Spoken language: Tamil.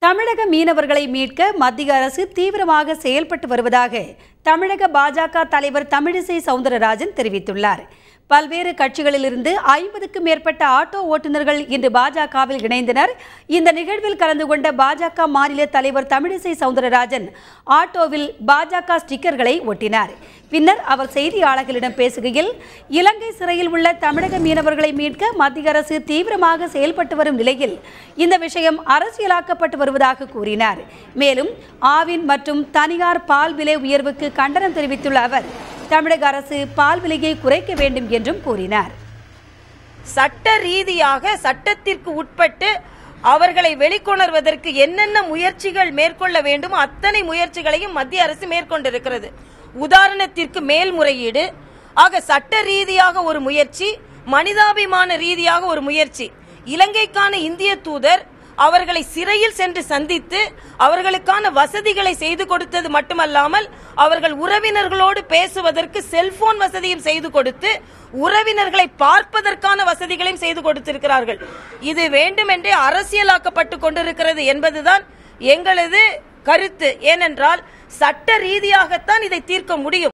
தமிழக மீனவர்களை மீட்க மத்திய அரசு தீவிரமாக செயல்பட்டு வருவதாக தமிழக பாஜக தலைவர் தமிழிசை சவுந்தரராஜன் தெரிவித்துள்ளார். பல்வேறு கட்சிகளிலிருந்து 50க்கும் மேற்பட்ட ஆட்டோ ஓட்டுநர்கள் இன்று பாஜகவில் இணைந்தனர். இந்த நிகழ்வில் கலந்து கொண்ட பாஜக மாநில தலைவர் தமிழிசை சவுந்தரராஜன் ஆட்டோவில் பாஜக ஸ்டிக்கர்களை ஒட்டினார். பின்னர் அவர் செய்தியாளர்களிடம் பேசுகையில், இலங்கை சிறையில் உள்ள தமிழக மீனவர்களை மீட்க மத்திய அரசு தீவிரமாக செயல்பட்டு வரும் நிலையில் இந்த விஷயம் அரசியலாக்கப்பட்டு வருவதாக கூறினார். மேலும் ஆவின் மற்றும் தனியார் பால் விலை உயர்வுக்கு கண்டனம் தெரிவித்துள்ள அவர், தமிழக அரசு பால் விலையை குறைக்க வேண்டும் என்றும் கூறினார். சட்ட ரீதியாக சட்டத்திற்கு உட்பட்டு அவர்களை வெளிக்கொணர்வதற்கு என்னென்ன முயற்சிகள் மேற்கொள்ள வேண்டும் அத்தனை முயற்சிகளையும் மத்திய அரசு மேற்கொண்டிருக்கிறது. உதாரணத்திற்கு மேல்முறையீடு, ஆக சட்ட ரீதியாக ஒரு முயற்சி, மனிதாபிமான ரீதியாக ஒரு முயற்சி. இலங்கைக்கான இந்திய தூதர் அவர்களை சிறையில் சென்று சந்தித்து அவர்களுக்கான வசதிகளை செய்து கொடுத்தது மட்டுமல்லாமல் அவர்கள் உறவினர்களோடு பேசுவதற்கு செல்போன் வசதியும் செய்து கொடுத்து உறவினர்களை பார்ப்பதற்கான வசதிகளையும் செய்து கொடுத்திருக்கிறார்கள். இது வேண்டுமென்றே அரசியலாக்கப்பட்டு கொண்டிருக்கிறது என்பதுதான் எங்களது கருத்து. ஏனென்றால் சட்ட ரீதியாகத்தான் இதை தீர்க்க முடியும்.